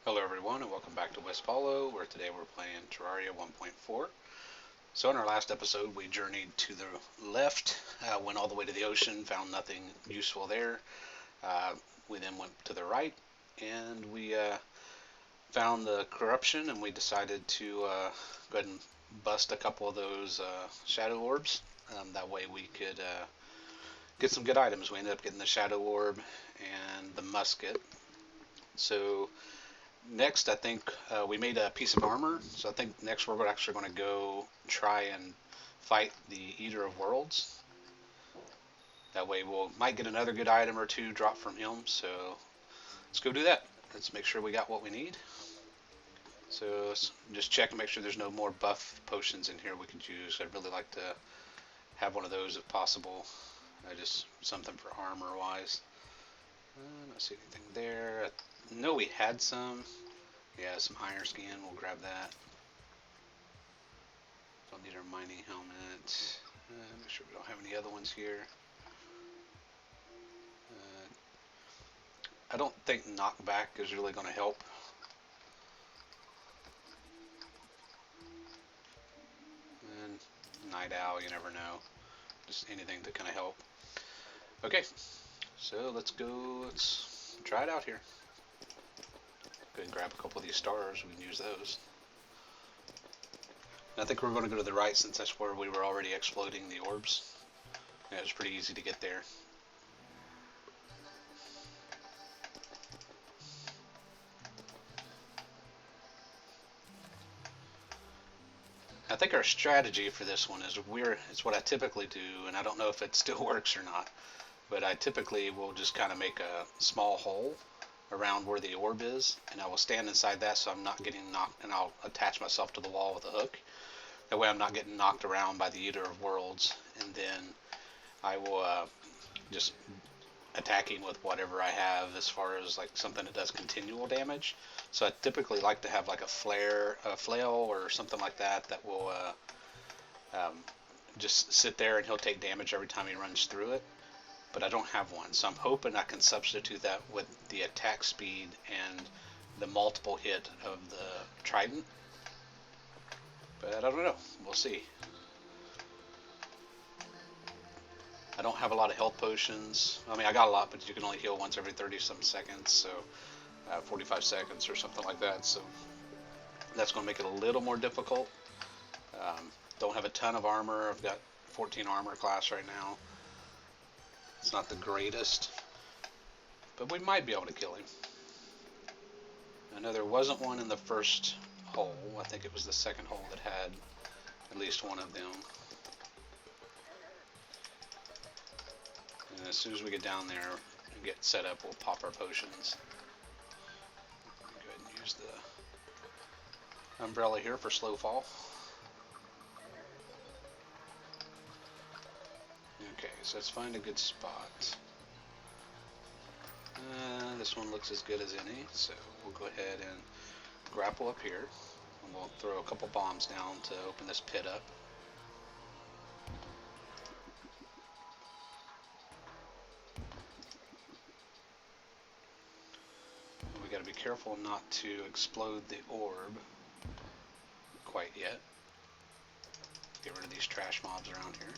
Hello everyone and welcome back to WispHollow, where today we're playing Terraria 1.4. So in our last episode we journeyed to the left, went all the way to the ocean, found nothing useful there. We then went to the right and we found the corruption, and we decided to go ahead and bust a couple of those shadow orbs. That way we could get some good items. We ended up getting the shadow orb and the musket. So next, I think we made a piece of armor, so I think next we're actually going to go try and fight the Eater of Worlds. That way we'll might get another good item or two drop from him, so let's go do that. Let's make sure we got what we need. So let's just check and make sure there's no more buff potions in here we could use. I'd really like to have one of those if possible. Just something for armor wise. I don't see anything there. I know we had some. Yeah, some iron skin. We'll grab that. Don't need our mining helmet. Make sure we don't have any other ones here. I don't think knockback is really going to help. And night owl, you never know. Just anything to kind of help. Okay, so let's go. Let's try it out here. Go ahead and grab a couple of these stars. We can use those. And I think we're going to go to the right since that's where we were already exploding the orbs. Yeah, it's pretty easy to get there. I think our strategy for this one is it's what I typically do, and I don't know if it still works or not, but I typically will just kind of make a small hole around where the orb is, and I will stand inside that so I'm not getting knocked, and I'll attach myself to the wall with a hook. That way I'm not getting knocked around by the Eater of Worlds, and then I will just attacking with whatever I have as far as like something that does continual damage. So I typically like to have like a flail or something like that that will um, just sit there and he'll take damage every time he runs through it. But I don't have one, so I'm hoping I can substitute that with the attack speed and the multiple hit of the trident. But I don't know. We'll see. I don't have a lot of health potions. I mean, I got a lot, but you can only heal once every 30-some seconds, so 45 seconds or something like that. So that's going to make it a little more difficult. Don't have a ton of armor. I've got 14 armor class right now. It's not the greatest, but we might be able to kill him. I know there wasn't one in the first hole. I think it was the second hole that had at least one of them. And as soon as we get down there and get set up, we'll pop our potions. Go ahead and use the umbrella here for slow fall. Okay, so let's find a good spot. This one looks as good as any, so we'll go ahead and grapple up here. And we'll throw a couple bombs down to open this pit up. We got to be careful not to explode the orb quite yet. Get rid of these trash mobs around here.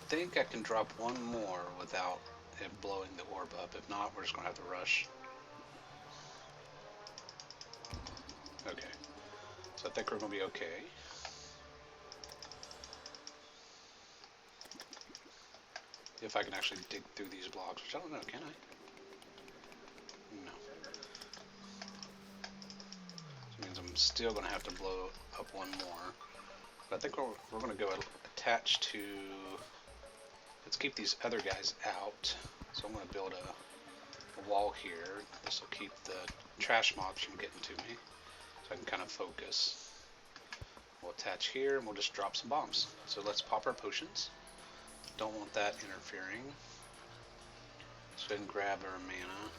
I think I can drop one more without it blowing the orb up. If not, we're just going to have to rush. Okay. So I think we're going to be okay. If I can actually dig through these blocks, which I don't know, can I? No. Which means I'm still going to have to blow up one more. But I think we're going to go attach to... Let's keep these other guys out. So I'm going to build a wall here. This will keep the trash mobs from getting to me. So I can kind of focus. We'll attach here and we'll just drop some bombs. So let's pop our potions. Don't want that interfering. Let's go ahead and grab our mana.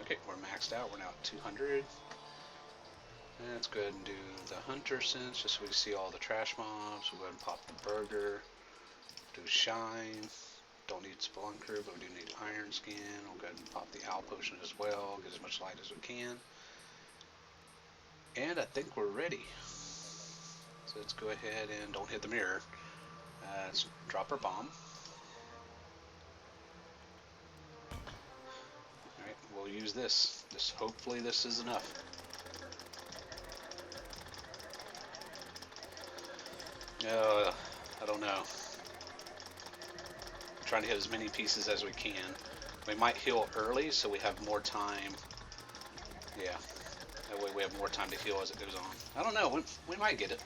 Okay, we're maxed out. We're now at 200. Let's go ahead and do the hunter sense just so we see all the trash mobs. We'll go ahead and pop the burger. Do shine. Don't need Spelunker, but we do need Iron Skin. We'll go ahead and pop the Owl Potion as well, get as much light as we can. And I think we're ready. So let's go ahead and don't hit the mirror. Let's drop our bomb. Alright, we'll use this. Hopefully this is enough. I don't know. Trying to hit as many pieces as we can. We might heal early so we have more time. Yeah, that way we have more time to heal as it goes on. I don't know, we might get it.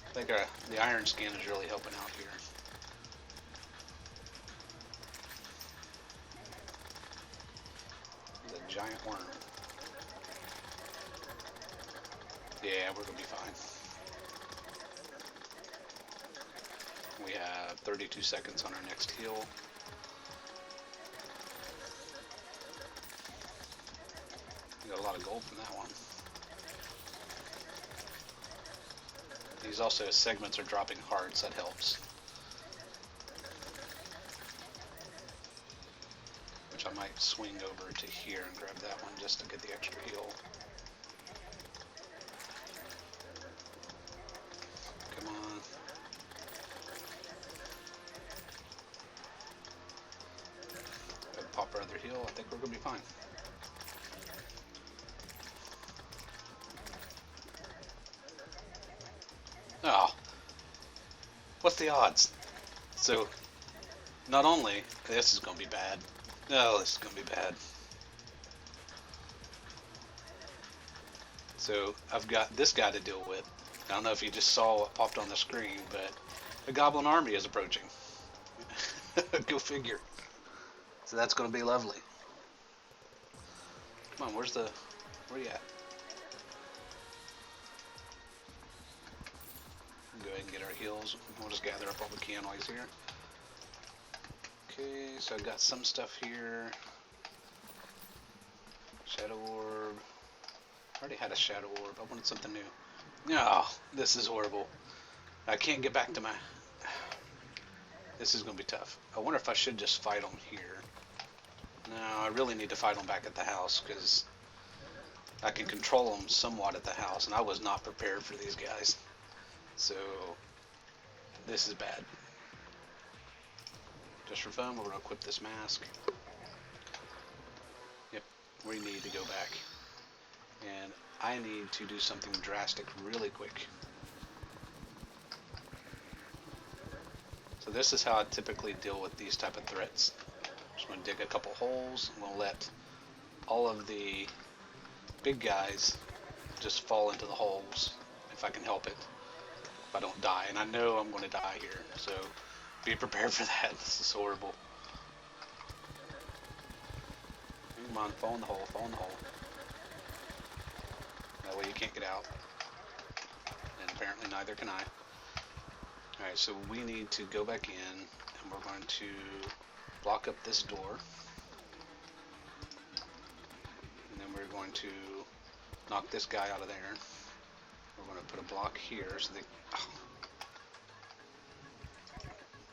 I think the Iron Skin is really helping out here. The giant worm. Yeah, we're gonna be fine. We have 32 seconds on our next heal. We got a lot of gold from that one. These also segments are dropping hearts, that helps. Which I might swing over to here and grab that one just to get the extra heal. Come on. Pop our other heal, I think we're going to be fine. Oh. What's the odds? So, not only, this is going to be bad. No, this is going to be bad. So, I've got this guy to deal with. I don't know if you just saw what popped on the screen, but a goblin army is approaching. Go figure. So that's going to be lovely. Come on, where you at? Go ahead and get our heals. We'll just gather up all we can while he's here. Okay, so I've got some stuff here. Shadow Orb. I already had a Shadow Orb. I wanted something new. No, this is horrible. I can't get back to my... This is going to be tough. I wonder if I should just fight them here. No, I really need to fight them back at the house because I can control them somewhat at the house, and I was not prepared for these guys. So, this is bad. Just for fun, we're going to equip this mask. Yep, we need to go back. And I need to do something drastic really quick. So this is how I typically deal with these type of threats. Just going to dig a couple holes. I'm going to let all of the big guys just fall into the holes if I can help it. If I don't die. And I know I'm going to die here. So be prepared for that. This is horrible. Come on, fall in the hole. Fall in the hole. That way you can't get out. And apparently neither can I. Alright, so we need to go back in, and we're going to block up this door. And then we're going to knock this guy out of there. We're going to put a block here so they... Oh.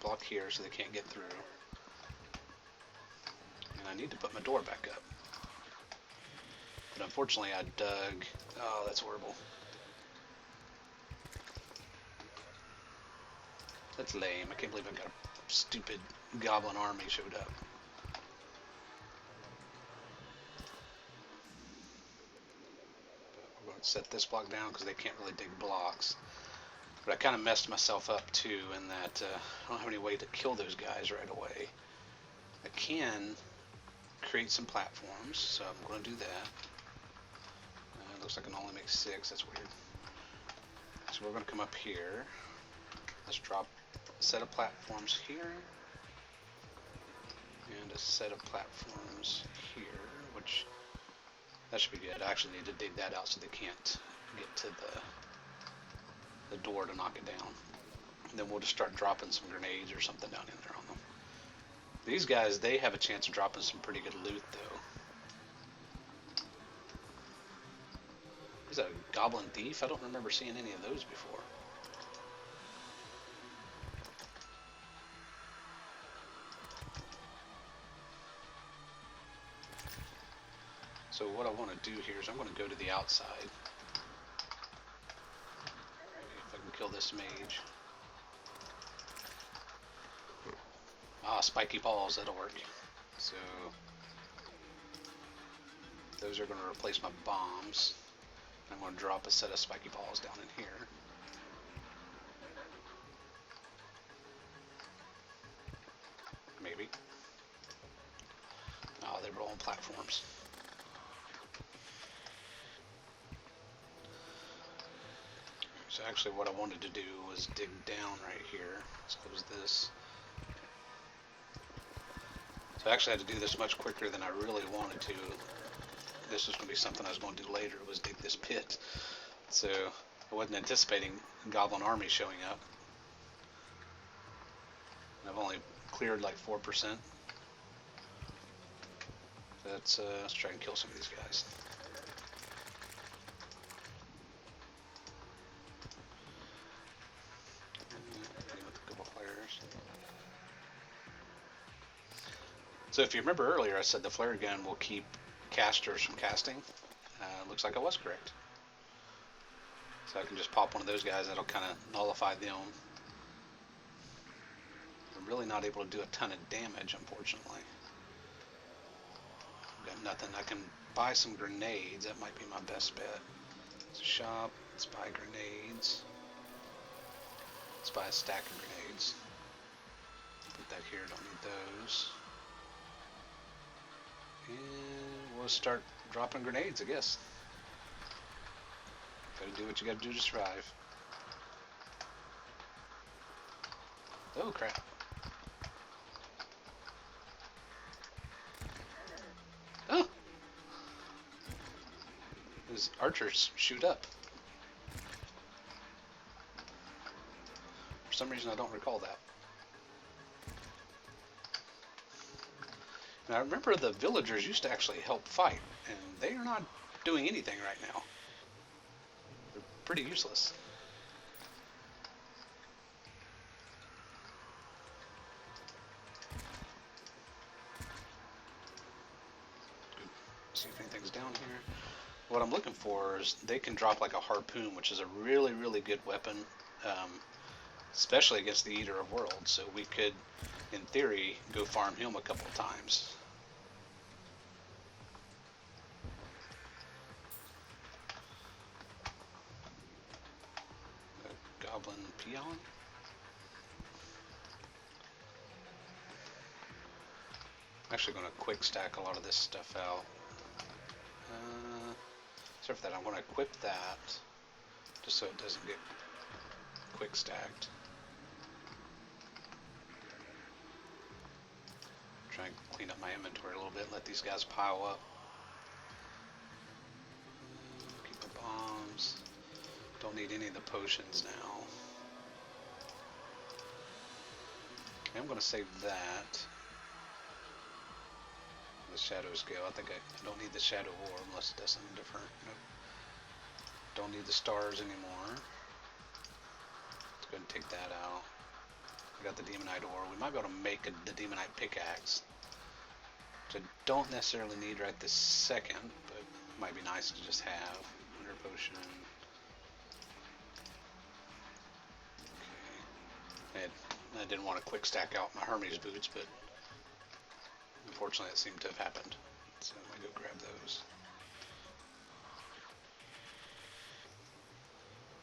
Block here so they can't get through. And I need to put my door back up. But unfortunately I dug... Oh, that's horrible. That's lame. I can't believe I got a stupid goblin army showed up. We're going to set this block down because they can't really dig blocks. But I kind of messed myself up too in that I don't have any way to kill those guys right away. I can create some platforms, so I'm going to do that. It looks like I can only make 6. That's weird. So we're going to come up here. Let's drop a set of platforms here and a set of platforms here, which that should be good. I actually need to dig that out so they can't get to the door to knock it down. And then we'll just start dropping some grenades or something down in there on them. These guys, they have a chance of dropping some pretty good loot though. Is that a goblin thief? I don't remember seeing any of those before. So what I want to do here is I'm going to go to the outside. Maybe if I can kill this mage. Ah, spiky balls, that'll work. So those are going to replace my bombs. I'm going to drop a set of spiky balls down in here. Maybe. Oh, they roll on platforms. So actually what I wanted to do was dig down right here. So it was this. So I actually had to do this much quicker than I really wanted to. This was going to be something I was going to do later, was dig this pit. So I wasn't anticipating goblin army showing up. I've only cleared like 4%. Let's try and kill some of these guys. So if you remember earlier, I said the flare gun will keep casters from casting. Looks like I was correct. So I can just pop one of those guys, that'll kind of nullify them. I'm really not able to do a ton of damage, unfortunately. Got nothing. I can buy some grenades, that might be my best bet. It's a shop, let's buy grenades. Let's buy a stack of grenades. Put that here, don't need those. And we'll start dropping grenades, I guess. Gotta do what you gotta do to survive. Oh crap. Oh! Those archers shoot up. For some reason I don't recall that. Now I remember the villagers used to actually help fight, and they are not doing anything right now. They're pretty useless. See if anything's down here. What I'm looking for is they can drop like a harpoon, which is a really, really good weapon, especially against the Eater of Worlds. So we could, in theory, go farm him a couple of times. A goblin peon? I'm actually going to quick stack a lot of this stuff out. Except for that, I'm going to equip that just so it doesn't get quick stacked. Try and clean up my inventory a little bit, let these guys pile up. Keep the bombs. Don't need any of the potions now. Okay, I'm going to save that. The shadow scale. I think I don't need the shadow orb unless it does something different. Nope. Don't need the stars anymore. Let's go ahead and take that out. I got the demonite ore. We might be able to make the demonite pickaxe, which I don't necessarily need right this second, but it might be nice to just have. Under potion. Okay. I didn't want to quick stack out my Hermes boots, but unfortunately it seemed to have happened. So I'm going to go grab those.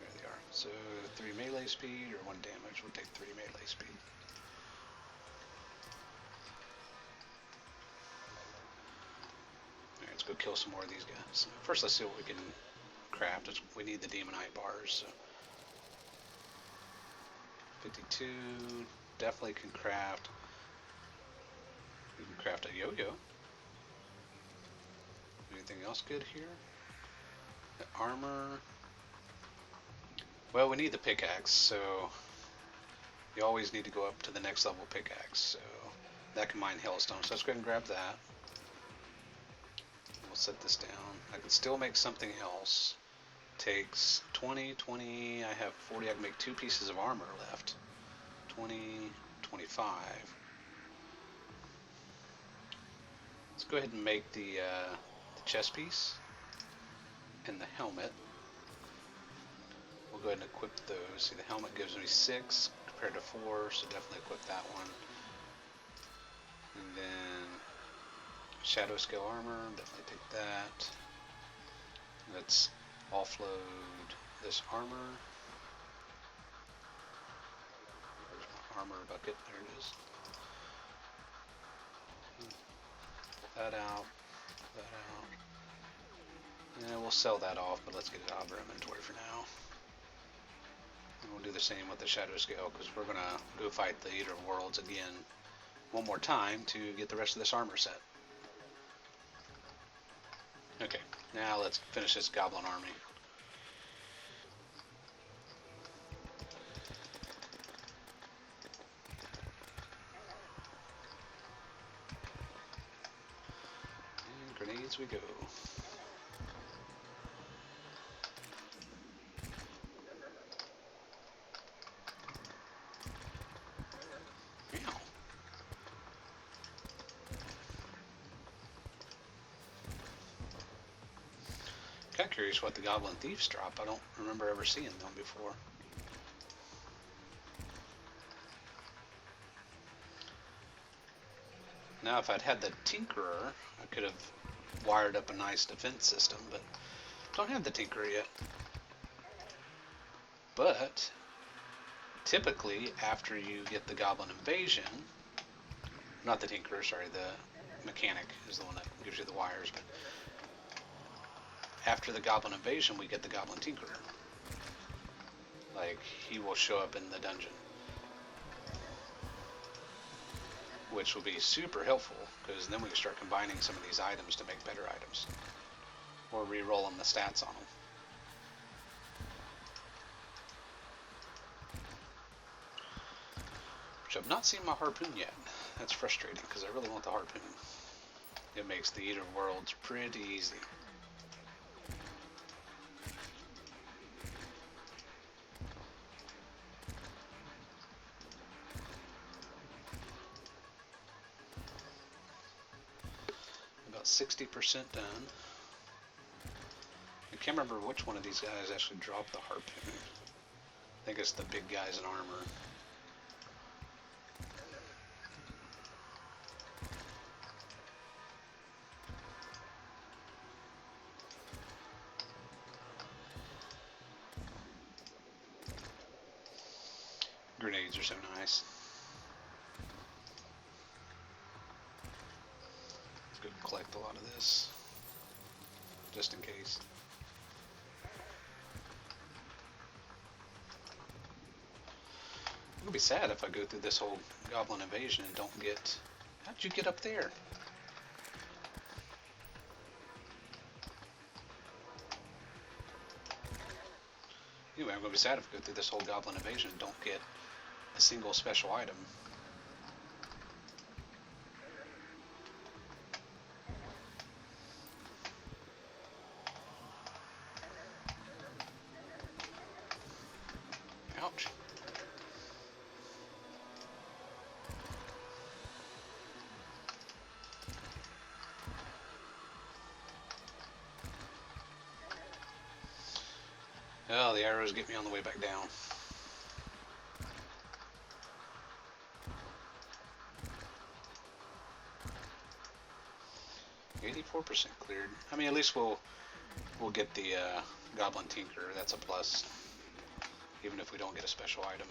There they are. So 3 melee speed or 1 damage. We'll take 3 melee speed. Alright, let's go kill some more of these guys. First let's see what we can craft. We need the demonite bars. So 52, definitely can craft. We can craft a yo-yo. Anything else good here? The armor. Well, we need the pickaxe, so you always need to go up to the next level pickaxe. So that can mine hellstone. So let's go ahead and grab that. We'll set this down. I can still make something else. Takes 20, 20. I have 40. I can make 2 pieces of armor left. 20, 25. Let's go ahead and make the the chest piece and the helmet. We'll go ahead and equip those. See, the helmet gives me 6 compared to 4, so definitely equip that one. And then shadow scale armor, definitely take that. Let's offload this armor. Where's my armor bucket? There it is. That out. That out. And we'll sell that off, but let's get it out of our inventory for now. And we'll do the same with the shadow scale, because we're going to go fight the Eater of Worlds again one more time to get the rest of this armor set. Okay, now let's finish this goblin army. And grenades we go. Kind of curious what the Goblin Thieves drop. I don't remember ever seeing them before. Now, if I'd had the Tinkerer, I could have wired up a nice defense system, but don't have the Tinkerer yet. But typically, after you get the Goblin Invasion, not the Tinkerer, sorry, the Mechanic is the one that gives you the wires, but after the Goblin Invasion, we get the Goblin Tinkerer. Like, he will show up in the dungeon. Which will be super helpful, because then we can start combining some of these items to make better items. Or re-rolling the stats on them. Which I've not seen my harpoon yet. That's frustrating, because I really want the harpoon. It makes the Eater of Worlds pretty easy. About 60% done. I can't remember which one of these guys actually dropped the harpoon. I think it's the big guys in armor. Grenades are so nice. Let's go collect a lot of this, just in case. It'll be sad if I go through this whole Goblin Invasion and don't get... How'd you get up there? Anyway, I'm going to be sad if I go through this whole Goblin Invasion and don't get a single special item. Ouch. Oh, the arrows get me on the way back down. %% cleared. I mean, at least we'll get the Goblin Tinkerer. That's a plus, even if we don't get a special item.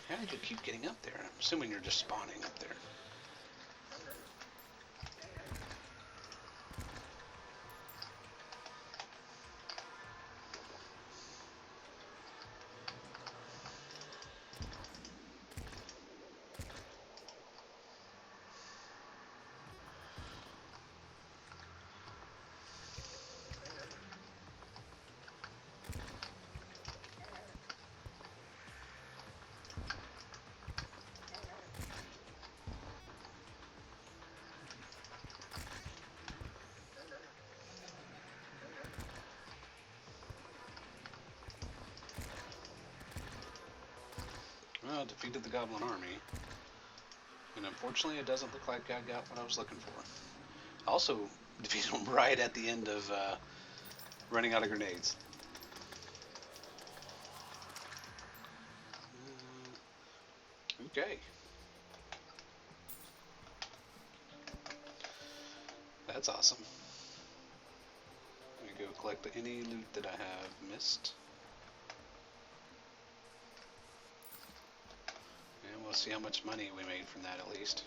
How did you keep getting up there? I'm assuming you're just spawning up there. Defeated the goblin army. And unfortunately, it doesn't look like I got what I was looking for. Also, defeated them right at the end of running out of grenades. Okay. That's awesome. Let me go collect any loot that I have missed. And we'll see how much money we made from that at least.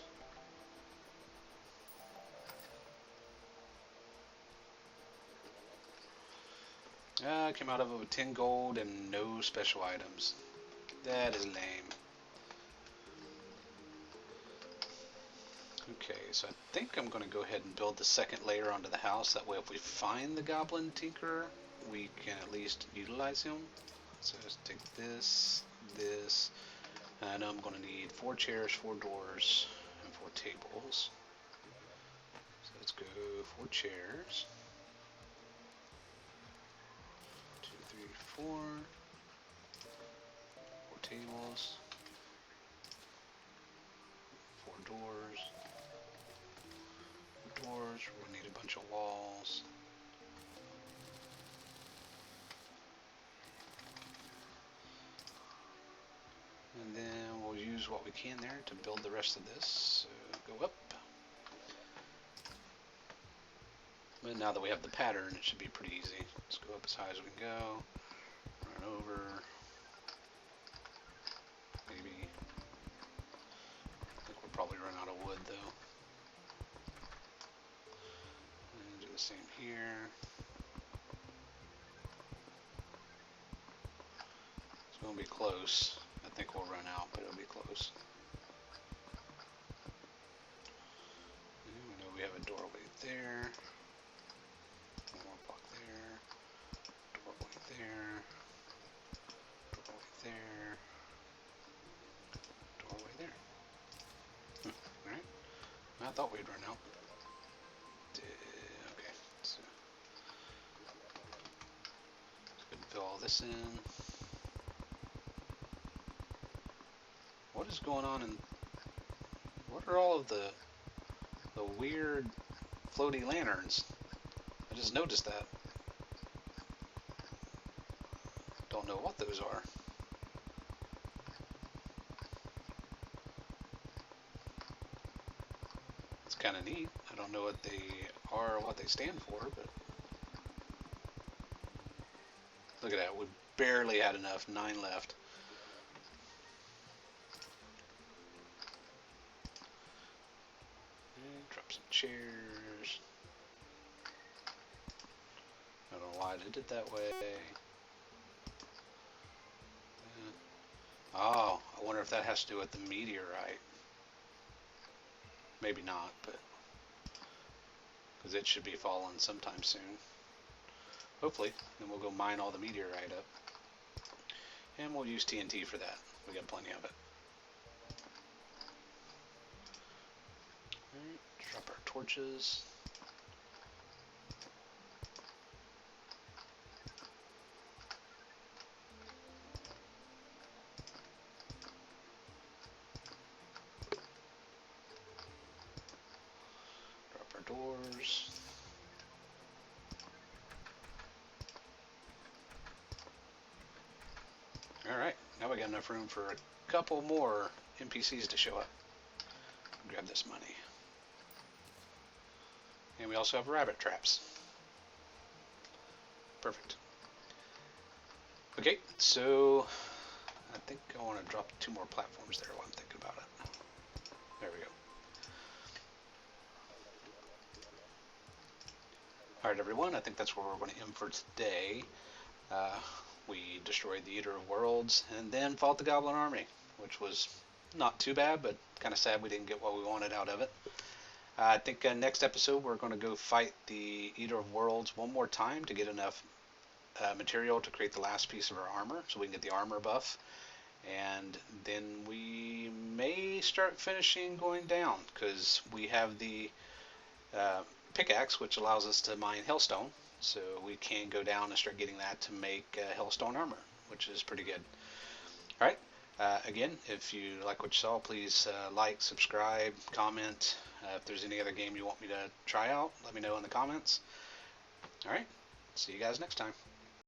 I came out of it with 10 gold and no special items. That is lame. Okay, so I think I'm going to go ahead and build the second layer onto the house. That way if we find the goblin tinkerer, we can at least utilize him. So let's take this, this, and I know I'm going to need 4 chairs, 4 doors, and 4 tables. So let's go 4 chairs. 2, 3, 4. 4 tables. 4 doors. We'll need a bunch of walls. And then we'll use what we can there to build the rest of this. So go up. But now that we have the pattern, it should be pretty easy. Let's go up as high as we can go. Run over. Maybe. I think we'll probably run out of wood though. And do the same here. It's going to be close. I think we'll run out, but it'll be close. And we know we have a doorway there. One more block there. Doorway there. Doorway there. Doorway there. Alright. I thought we'd run out. Okay. So let's go and fill all this in. What is going on in... What are all of the weird floaty lanterns? I just noticed that. Don't know what those are. It's kind of neat. I don't know what they are or what they stand for, but... Look at that. We barely had enough. 9 left. Drop some chairs. I don't know why I did it that way. Oh, I wonder if that has to do with the meteorite. Maybe not, but because it should be falling sometime soon. Hopefully, then we'll go mine all the meteorite up, and we'll use TNT for that. We got plenty of it. Alright, drop our torches. Drop our doors. Alright, now we got enough room for a couple more NPCs to show up. Grab this money. And we also have rabbit traps. Perfect. Okay, so I think I want to drop 2 more platforms there while I'm thinking about it. There we go. Alright everyone, I think that's where we're going to end for today. We destroyed the Eater of Worlds and then fought the Goblin Army, which was not too bad, but kind of sad we didn't get what we wanted out of it. I think next episode we're going to go fight the Eater of Worlds one more time to get enough material to create the last piece of our armor, so we can get the armor buff. And then we may start finishing going down, because we have the pickaxe, which allows us to mine hellstone. So we can go down and start getting that to make hellstone armor, which is pretty good. Alright, Again, if you like what you saw, please like, subscribe, comment. If there's any other game you want me to try out, let me know in the comments. Alright, see you guys next time.